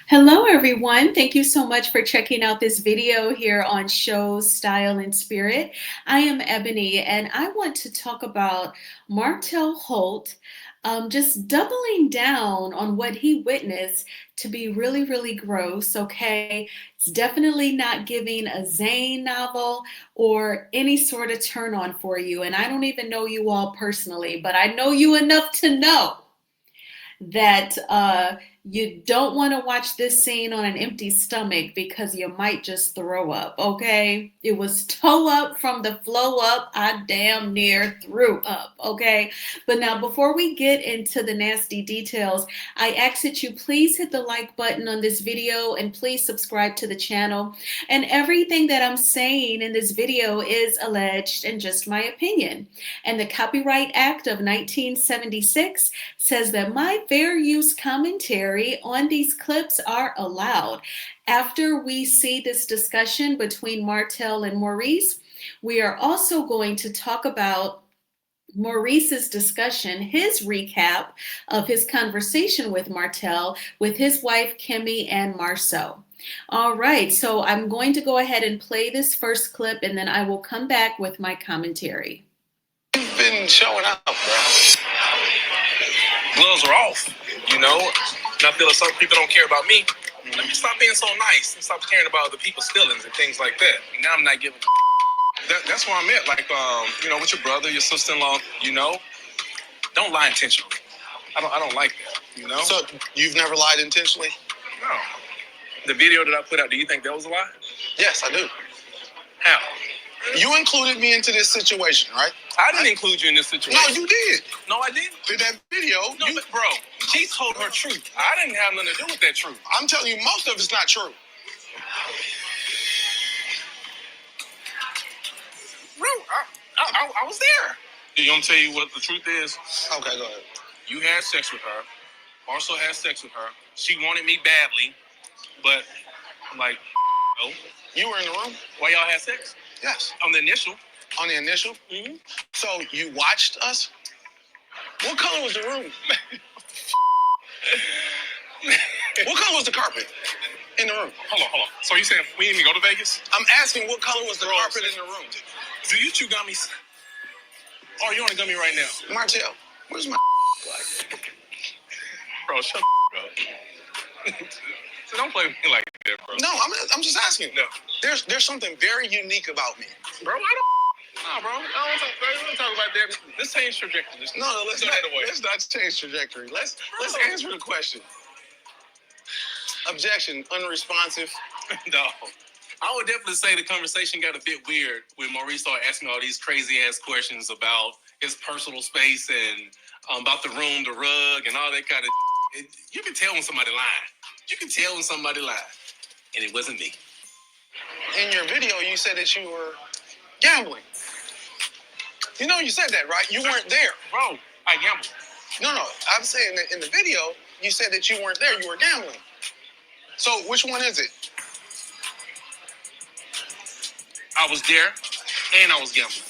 Hello, everyone. Thank you so much for checking out this video here on Show, Style, and Spirit. I am Ebony, and I want to talk about Martell Holt just doubling down on what he witnessed to be really, really gross, okay? It's definitely not giving a Zane novel or any sort of turn on for you. And I don't even know you all personally, but I know you enough to know that you don't want to watch this scene on an empty stomach because you might just throw up, okay? It was toe up from the flow up. I damn near threw up, okay? But now, before we get into the nasty details, I ask that you please hit the like button on this video and please subscribe to the channel. And everything that I'm saying in this video is alleged and just my opinion. And the Copyright Act of 1976 says that my fair use commentary on these clips are allowed. After we see this discussion between Martell and Maurice, we are also going to talk about Maurice's discussion, his recap of his conversation with Martell, with his wife Kimmy and Marsau. All right, so I'm going to go ahead and play this first clip and then I will come back with my commentary. You've been showing up, bro. Gloves are off, you know? And I feel like some people don't care about me. Let me stop being so nice and stop caring about other people's feelings and things like that. And now I'm not giving that's where I'm at. Like, with your brother, your sister-in-law, don't lie intentionally. I don't like that, So you've never lied intentionally? No. The video that I put out, do you think that was a lie? Yes, I do. How? You included me into this situation, right? I didn't include you in this situation. No, you did. No, I didn't. In that video. No, but bro, she told her truth. I didn't have nothing to do with that truth. I'm telling you, most of it's not true. Bro, I was there. You want me to tell you what the truth is? Okay, go ahead. You had sex with her. Also had sex with her. She wanted me badly, but I'm like, no. You were in the room? Why y'all had sex? Yes. On the initial. On the initial? Mm-hmm. So you watched us? What color was the room? What color was the carpet in the room? Hold on. So you saying we didn't even go to Vegas? I'm asking what color was the carpet in the room? Do you chew gummies? Or you want to gummy right now? Martell, where's my like? Bro, shut up. So don't play with me like that, bro. No, I'm just asking. No. There's something very unique about me. Bro, I don't. Nah, bro. I don't want to talk about that. Let's change trajectory. Let's not change trajectory. Let's answer the question. Objection, unresponsive. No. I would definitely say the conversation got a bit weird when Maurice started asking all these crazy ass questions about his personal space and about the room, the rug, and all that kind of. You can tell when somebody lying. You can tell when somebody lied, and it wasn't me. In your video, you said that you were gambling. You said that, right? You weren't there. Bro, I gambled. No. I'm saying that in the video, you said that you weren't there. You were gambling. So which one is it? I was there, and I was gambling.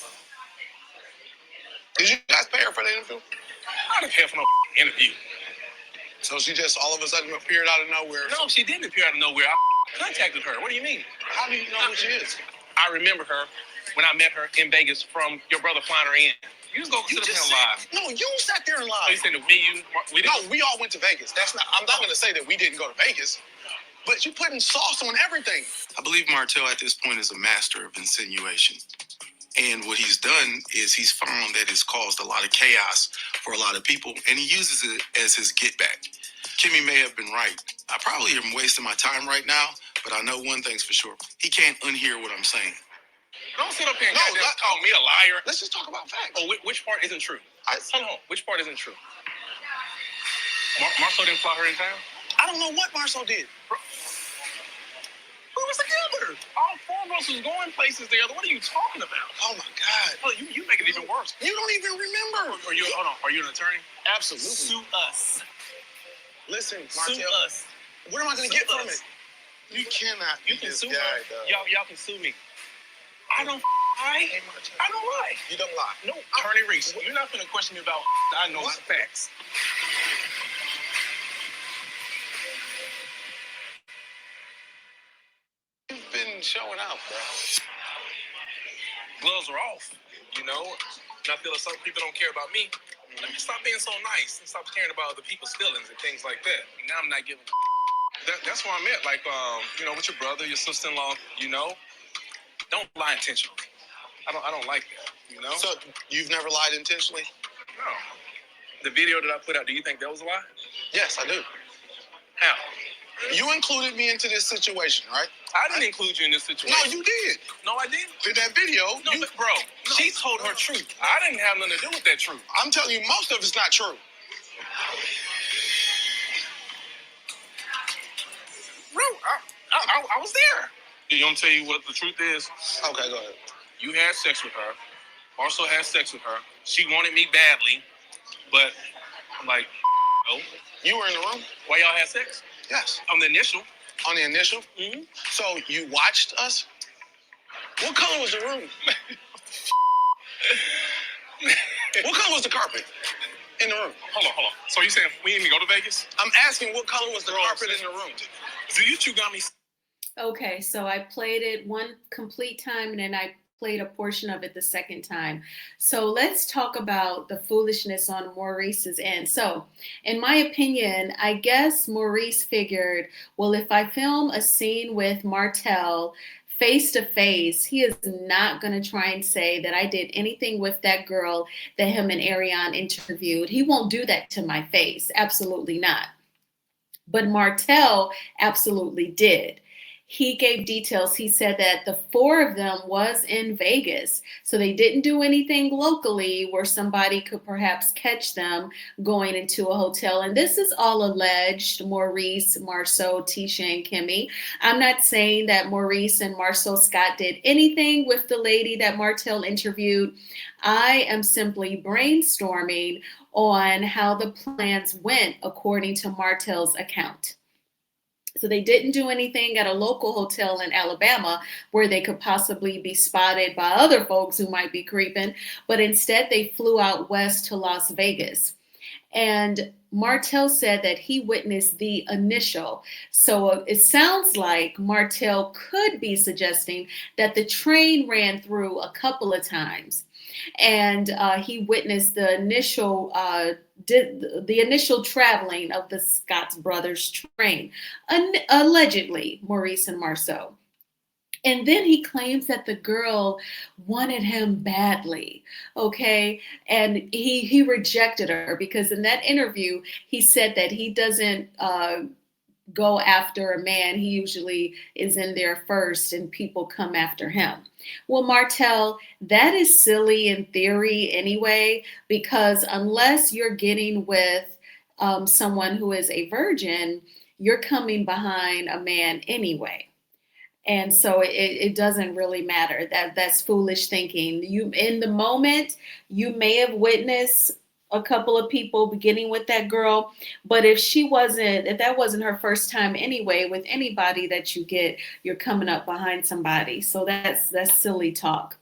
Did you guys pay her for the interview? I didn't pay for no interview. So she just all of a sudden appeared out of nowhere? No, she didn't appear out of nowhere. I contacted her. What do you mean? How do you know who she is? I remember her when I met her in Vegas from your brother flying her in. You just go sit up here and lie. No, you sat there and So lied. you said that we didn't? No, we all went to Vegas. I'm not going to say that we didn't go to Vegas, but you putting sauce on everything. I believe Martell at this point is a master of insinuation. And what he's done is he's found that it's caused a lot of chaos for a lot of people, and he uses it as his get back. Kimmy may have been right. I probably am wasting my time right now, but I know one thing's for sure. He can't unhear what I'm saying. Don't sit up here and call me a liar. Let's just talk about facts. Oh, which part isn't true? Hold on. Which part isn't true? Marsau didn't fly her in town? I don't know what Marsau did. Bro. We was together. All four of us was going places together. What are you talking about? Oh my God. Oh, you make it even worse. You don't even remember. Are you an attorney? Absolutely. Sue us. Listen, Sue Martell. us. What am I going to get from us. it? You cannot. You can sue guy, us. Y'all can sue me. I don't lie. I don't lie. You don't lie. No, Attorney Reese, you're not going to question me about I know the facts. been showing out, bro. Gloves are off, you know. And I feel like some people don't care about me. Let me stop being so nice and stop caring about other people's feelings and things like that. And now I'm not giving. That's where I'm at. Like, you know, with your brother, your sister-in-law, you know, don't lie intentionally. I don't like that. You know. So you've never lied intentionally? No. The video that I put out, do you think that was a lie? Yes, I do. How? You included me into this situation, right? I didn't include you in this situation. No, you did. No, I didn't. In that video, No, but bro, she told her truth. I didn't have nothing to do with that truth. I'm telling you, most of it's not true. Bro, I was there. You want me to tell you what the truth is? Okay, go ahead. You had sex with her. Marcel had sex with her. She wanted me badly, but I'm like, no. You were in the room? Why y'all had sex? Yes. On the initial. On the initial? Mm-hmm. So you watched us? What color was the room? What color was the carpet in the room? Hold on. So you saying we didn't go to Vegas? I'm asking what color was the carpet in the room? Do you two got me? Okay, so I played it one complete time and then I played a portion of it the second time. So let's talk about the foolishness on Maurice's end. So, in my opinion, I guess Maurice figured, well, if I film a scene with Martell face to face, he is not going to try and say that I did anything with that girl that him and Ariane interviewed. He won't do that to my face. Absolutely not. But Martell absolutely did. He gave details. He said that the four of them was in Vegas. So they didn't do anything locally where somebody could perhaps catch them going into a hotel. And this is all alleged, Maurice, Marsau, Tisha, and Kimmy. I'm not saying that Maurice and Marsau Scott did anything with the lady that Martell interviewed. I am simply brainstorming on how the plans went according to Martell's account. So they didn't do anything at a local hotel in Alabama where they could possibly be spotted by other folks who might be creeping, but instead they flew out west to Las Vegas. And Martell said that he witnessed the initial. So it sounds like Martell could be suggesting that the train ran through a couple of times. And he witnessed the initial traveling of the Scott's brothers train, allegedly Maurice and Marsau. And then he claims that the girl wanted him badly, okay? And he rejected her because in that interview, he said that he doesn't go after a man. He usually is in there first and people come after him. Well, Martell, that is silly in theory anyway, because unless you're getting with someone who is a virgin, you're coming behind a man anyway. And so it doesn't really matter. That's foolish thinking. You in the moment, you may have witnessed a couple of people beginning with that girl, but if that wasn't her first time anyway with anybody that you get, you're coming up behind somebody. So that's silly talk.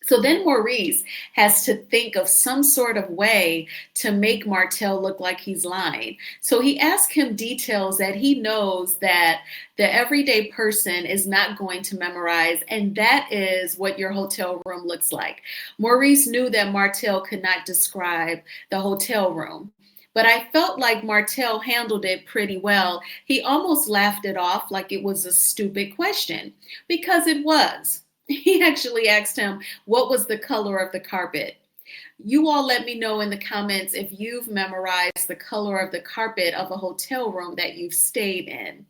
So then Maurice has to think of some sort of way to make Martell look like he's lying. So he asks him details that he knows that the everyday person is not going to memorize, and that is what your hotel room looks like. Maurice knew that Martell could not describe the hotel room. But I felt like Martell handled it pretty well. He almost laughed it off like it was a stupid question, because it was. He actually asked him, what was the color of the carpet? You all let me know in the comments if you've memorized the color of the carpet of a hotel room that you've stayed in.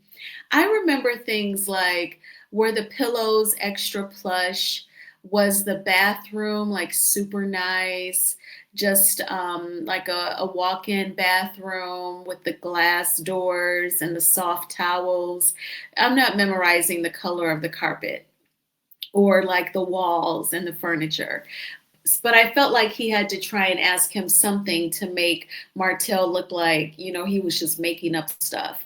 I remember things like, were the pillows extra plush? Was the bathroom like super nice? Just like a walk-in bathroom with the glass doors and the soft towels. I'm not memorizing the color of the carpet or like the walls and the furniture. But I felt like he had to try and ask him something to make Martell look like, he was just making up stuff.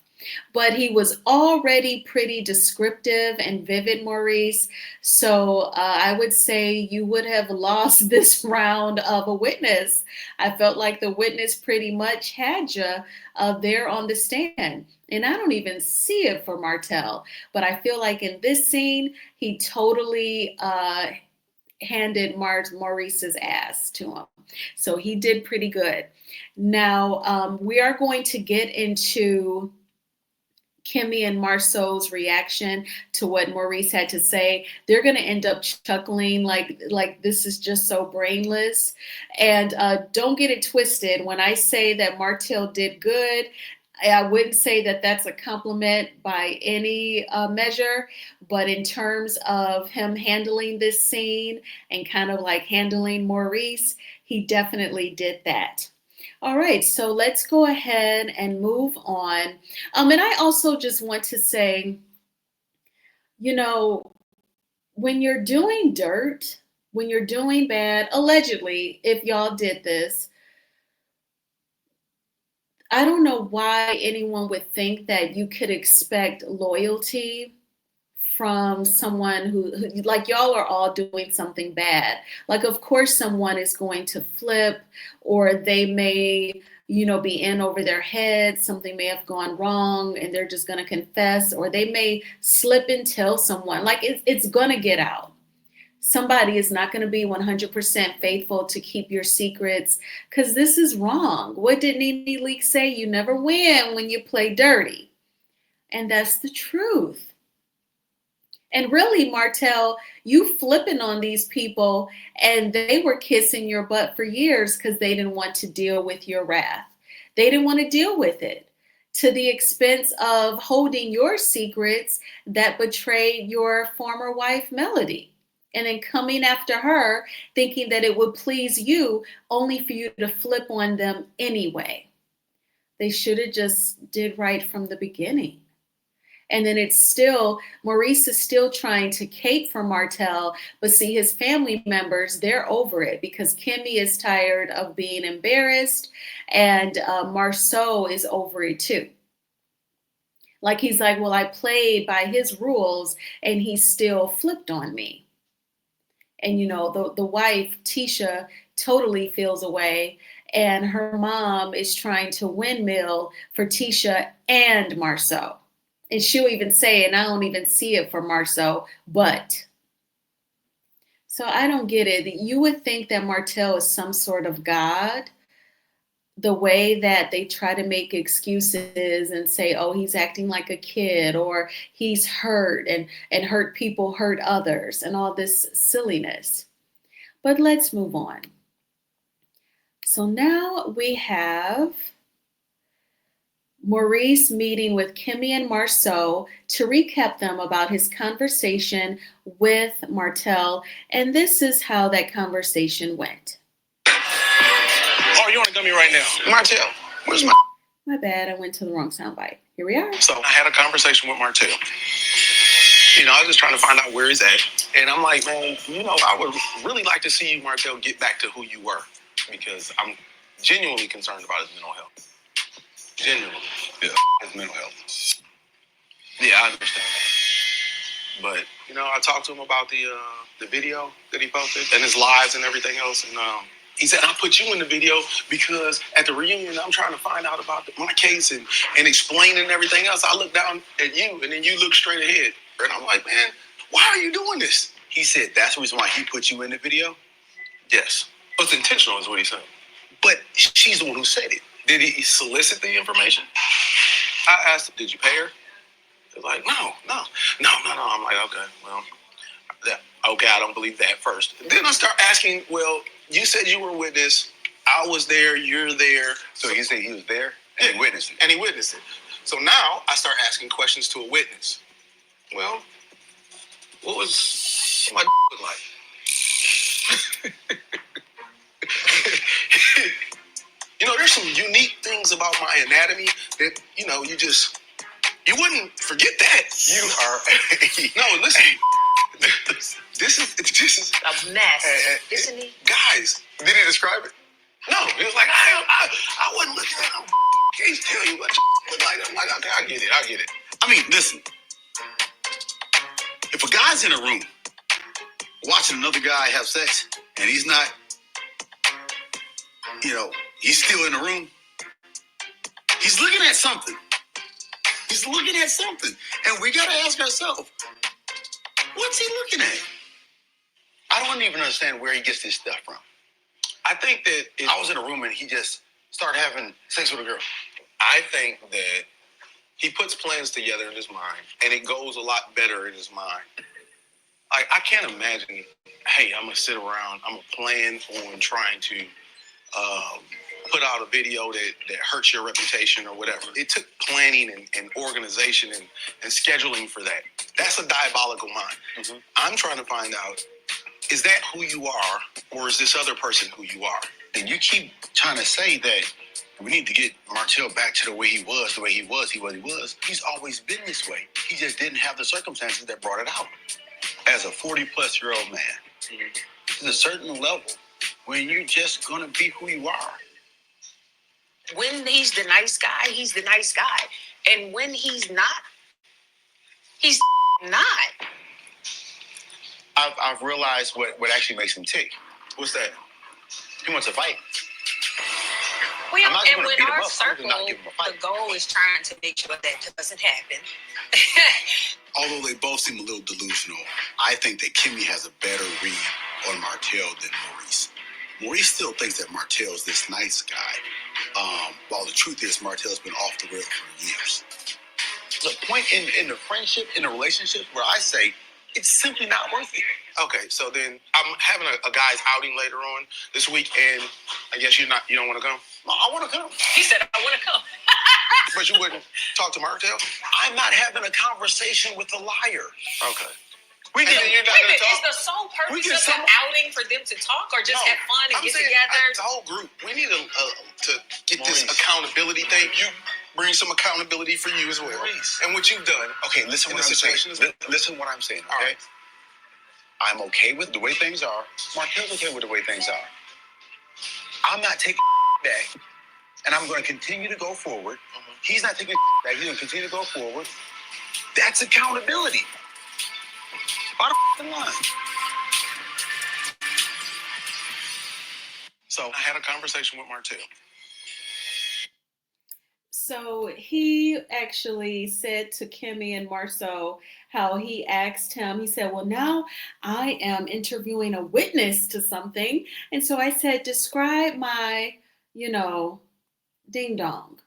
But he was already pretty descriptive and vivid, Maurice. So I would say you would have lost this round of a witness. I felt like the witness pretty much had you there on the stand. And I don't even see it for Martell, but I feel like in this scene, he totally handed Maurice's ass to him. So he did pretty good. Now, we are going to get into Kimmy and Marsau's reaction to what Maurice had to say. They're going to end up chuckling like this is just so brainless. And don't get it twisted. When I say that Martell did good, I wouldn't say that that's a compliment by any measure, but in terms of him handling this scene and kind of like handling Maurice, he definitely did that. All right, so let's go ahead and move on. And I also just want to say, you know, when you're doing dirt, when you're doing bad, allegedly, if y'all did this, I don't know why anyone would think that you could expect loyalty from someone who like y'all are all doing something bad. Like, of course, someone is going to flip, or they may, be in over their head. Something may have gone wrong and they're just going to confess, or they may slip and tell someone. Like, it's going to get out. Somebody is not going to be 100% faithful to keep your secrets, because this is wrong. What did Nene Leakes say? You never win when you play dirty. And that's the truth. And really, Martell, you flipping on these people, and they were kissing your butt for years because they didn't want to deal with your wrath. They didn't want to deal with it, to the expense of holding your secrets that betrayed your former wife, Melody, and then coming after her, thinking that it would please you, only for you to flip on them anyway. They should have just did right from the beginning. And then Maurice is still trying to cape for Martell, but see, his family members, they're over it because Kimmy is tired of being embarrassed, and Marsau is over it too. Like, he's like, well, I played by his rules and he still flipped on me. And, the wife, Tisha, totally feels away, and her mom is trying to windmill for Tisha and Marsau. And she'll even say, and I don't even see it for Marsau, but. So I don't get it. You would think that Martell is some sort of God, the way that they try to make excuses and say, oh, he's acting like a kid, or he's hurt, and hurt people hurt others, and all this silliness. But let's move on. So now we have Maurice meeting with Kimmy and Marsau to recap them about his conversation with Martell, and this is how that conversation went. Oh, you want to gummy right now? Martell, where's my... My bad, I went to the wrong soundbite. Here we are. So I had a conversation with Martell. I was just trying to find out where he's at. And I'm like, man, I would really like to see you, Martell, get back to who you were, because I'm genuinely concerned about his mental health. Genuinely. Yeah, his mental health. Yeah, I understand that. But, I talked to him about the video that he posted and his lives and everything else. And he said, I put you in the video because at the reunion, I'm trying to find out about my case and explaining everything else. I look down at you and then you look straight ahead. And I'm like, man, why are you doing this? He said, that's the reason why he put you in the video? Yes. It was intentional is what he said. But she's the one who said it. Did he solicit the information? I asked him, did you pay her? He was like, no. I'm like, okay, well, okay, I don't believe that first. Then I start asking, well, you said you were a witness. I was there, you're there. So he said he was there and he witnessed it. And he witnessed it. So now I start asking questions to a witness. Well, what was my look like? There's some unique things about my anatomy that, you wouldn't forget that. You are no, listen. This is a mess, isn't he? Guys, did he describe it? No, he was like, I wasn't looking at him. Can't tell you what look like. I'm like, okay, I get it. I mean, listen. If a guy's in a room watching another guy have sex and he's not, he's still in the room, he's looking at something. He's looking at something. And we got to ask ourselves, what's he looking at? I don't even understand where he gets this stuff from. I think that I was in a room and he just started having sex with a girl. I think that he puts plans together in his mind, and it goes a lot better in his mind. I can't imagine, hey, I'm going to sit around, I'm going to plan on trying to put out a video that hurts your reputation or whatever. It took planning and organization and scheduling for that. That's a diabolical mind. Mm-hmm. I'm trying to find out, is that who you are, or is this other person who you are? And you keep trying to say that we need to get Martell back to the way he was. He's always been this way. He just didn't have the circumstances that brought it out. As a 40-plus-year-old man, there's a certain level when you're just going to be who you are. When he's the nice guy, he's the nice guy. And when he's not, he's not. I've realized what actually makes him tick. What's that? He wants to fight. Well, I'm not and gonna with beat him our up. I'm circle, just not giving him a fight. the goal is trying to make sure that doesn't happen. Although they both seem a little delusional, I think that Kimmy has a better read on Martell than Maurice. Maurice still thinks that Martell's this nice guy, while the truth is Martell's been off the rail for years. There's a point in the friendship, in the relationship, where I say it's simply not worth it. Okay, so then I'm having a guy's outing later on this week, and I guess you don't want to come? I want to come. He said, I want to come. But you wouldn't talk to Martell? I'm not having a conversation with a liar. Okay. We can. You're not Wait a going minute, to talk? is the sole We purpose can of the outing for them to talk or just have fun and I'm get saying, together? the whole group. We need to get this Maurice. accountability thing. You bring some accountability for you as well. Maurice. And what you've done. Okay, listen In what the I'm saying. situation is- Listen what I'm saying, All okay? right. I'm okay with the way things are. Martell's okay with the way things are. I'm not taking back, and I'm going to continue to go forward. He's not taking back. He's going to continue to go forward. That's accountability. Bottom line. So I had a conversation with Martell. So he actually said to Kimmy and Marsau how he asked him, he said, well, now I am interviewing a witness to something. And so I said, describe my, ding dong.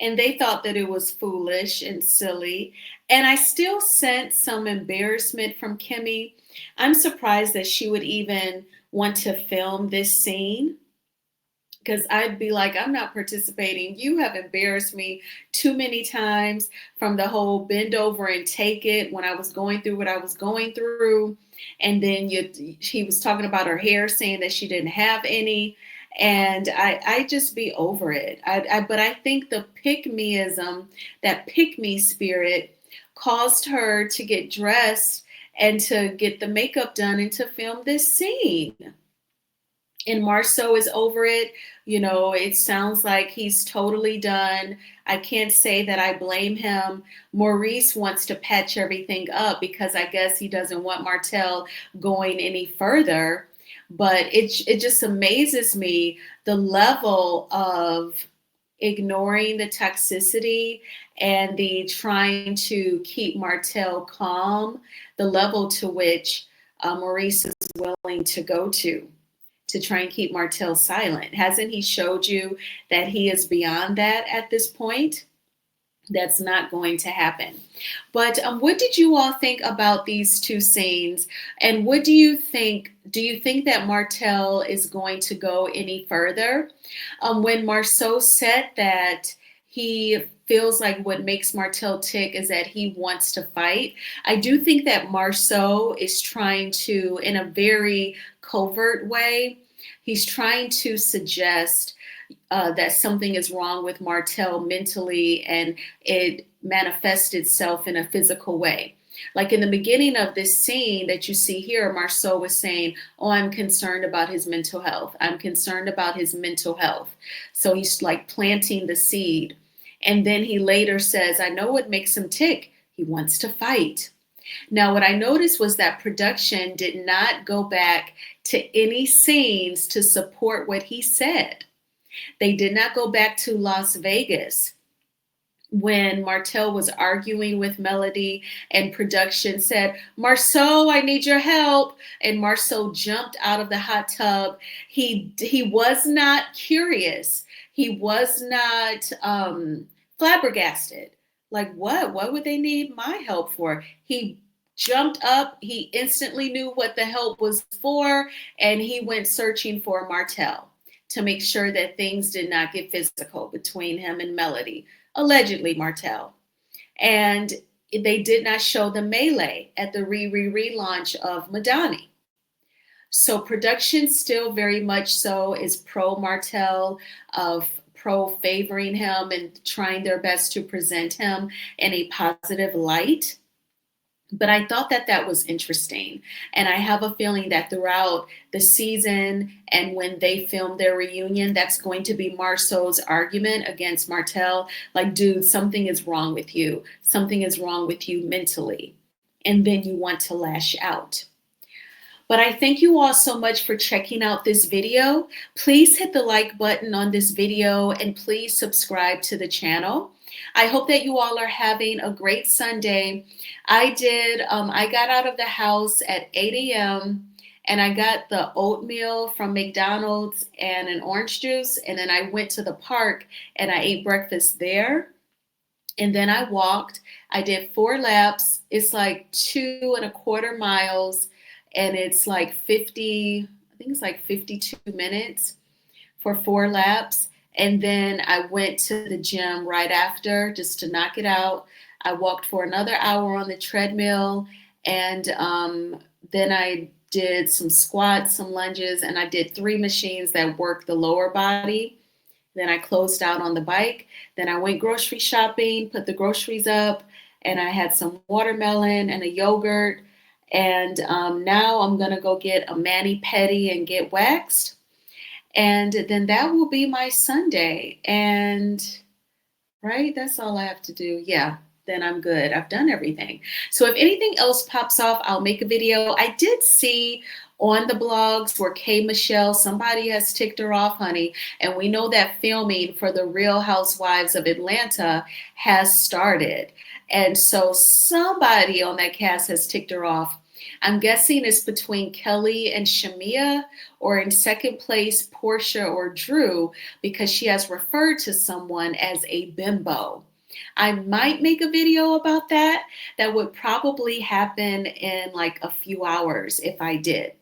And they thought that it was foolish and silly. And I still sensed some embarrassment from Kimmy. I'm surprised that she would even want to film this scene, because I'd be like, I'm not participating. You have embarrassed me too many times, from the whole bend over and take it when I was going through what I was going through. And then he was talking about her hair, saying that she didn't have any. And I just be over it. But I think the pick-meism, that pick-me spirit, caused her to get dressed and to get the makeup done and to film this scene. And Marsau is over it. It sounds like he's totally done. I can't say that I blame him. Maurice wants to patch everything up because I guess he doesn't want Martell going any further. But it just amazes me the level of ignoring the toxicity and the trying to keep Martell calm, the level to which Maurice is willing to go to try and keep Martell silent. Hasn't he showed you that he is beyond that at this point? That's not going to happen. But what did you all think about these two scenes? And what do you think? Do you think that Martell is going to go any further? When Marsau said that he feels like what makes Martell tick is that he wants to fight, I do think that Marsau is trying to, in a very covert way, he's trying to suggest that something is wrong with Martell mentally, and it manifests itself in a physical way. Like in the beginning of this scene that you see here, Marsau was saying, oh, I'm concerned about his mental health. I'm concerned about his mental health. So he's like planting the seed. And then he later says, I know what makes him tick. He wants to fight. Now, what I noticed was that production did not go back to any scenes to support what he said. They did not go back to Las Vegas when Martell was arguing with Melody and production said, Marsau, I need your help. And Marsau jumped out of the hot tub. He was not curious. He was not flabbergasted. Like, what? What would they need my help for? He jumped up. He instantly knew what the help was for. And he went searching for Martell to make sure that things did not get physical between him and Melody, allegedly Martell. And they did not show the melee at the relaunch of Madani. So production still very much so is pro Martell, of pro favoring him and trying their best to present him in a positive light. But I thought that that was interesting. And I have a feeling that throughout the season and when they film their reunion, that's going to be Marsau's argument against Martell. Like, dude, something is wrong with you. Something is wrong with you mentally. And then you want to lash out. But I thank you all so much for checking out this video. Please hit the like button on this video and please subscribe to the channel. I hope that you all are having a great Sunday. I got out of the house at 8 a.m. and I got the oatmeal from McDonald's and an orange juice. And then I went to the park and I ate breakfast there. And then I walked. I did 4 laps. It's like 2.25 miles. And it's like 50, I think it's like 52 minutes for 4 laps. And then I went to the gym right after just to knock it out. I walked for another hour on the treadmill. And then I did some squats, some lunges, and I did 3 machines that work the lower body. Then I closed out on the bike. Then I went grocery shopping, put the groceries up, and I had some watermelon and a yogurt. And now I'm going to go get a mani-pedi and get waxed. And then that will be my Sunday. And right, that's all I have to do. Yeah, then I'm good. I've done everything. So if anything else pops off, I'll make a video. I did see on the blogs where K Michelle, somebody has ticked her off, honey. And we know that filming for the Real Housewives of Atlanta has started. And so somebody on that cast has ticked her off. I'm guessing it's between Kelly and Shamia, or in second place, Portia or Drew, because she has referred to someone as a bimbo. I might make a video about that. That would probably happen in like a few hours if I did.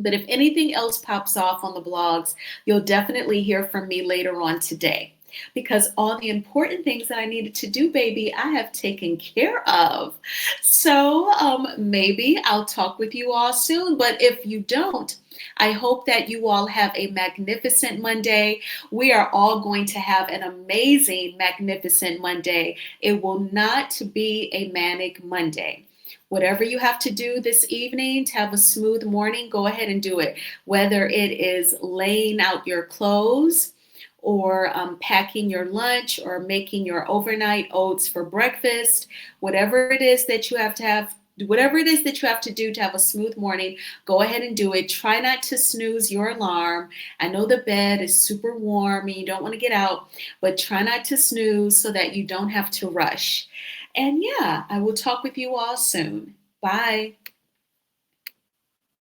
But if anything else pops off on the blogs, you'll definitely hear from me later on today. Because all the important things that I needed to do, baby, I have taken care of. So maybe I'll talk with you all soon. But if you don't, I hope that you all have a magnificent Monday. We are all going to have an amazing, magnificent Monday. It will not be a manic Monday. Whatever you have to do this evening to have a smooth morning, go ahead and do it. Whether it is laying out your clothes, or packing your lunch, or making your overnight oats for breakfast, whatever it is that you have to do to have a smooth morning, go ahead and do it. Try not to snooze your alarm. I know the bed is super warm and you don't want to get out, but try not to snooze so that you don't have to rush. And yeah, I will talk with you all soon. Bye.